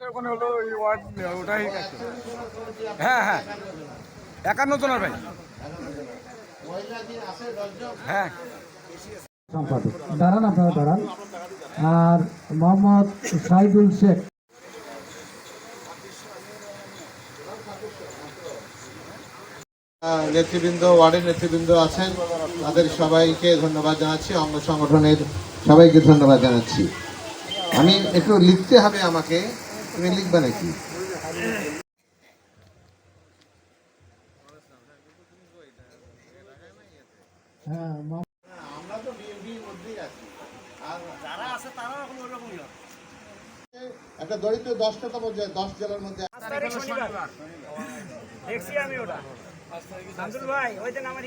ওখানে হলো ওই ওয়ার্ড ওটাই হ্যাঁ হ্যাঁ 51 জনের ভাই হ্যাঁ সম্পাদক দাঁড়ান, আপনারা দাঁড়ান। আর মোহাম্মদ সাইদুল শেখ। নেতৃবৃন্দ, ওয়ার্ডের নেতৃবৃন্দ আছেন, তাদের সবাইকে ধন্যবাদ জানাচ্ছি। অঙ্গ সংগঠনের সবাইকে ধন্যবাদ জানাচ্ছি। আমি একটু লিখতে হবে আমাকে, তুমি লিখবে নাকি? হ্যাঁ, আমরা তো বিএনপির মধ্যেই আছি, আর যারা আছে তারা এখন ওরকমই একটা দরিদ্র 10টা 10 জেলার মধ্যে দেখছি আমি ওটা শামসুল ভাই ওই দিন আমার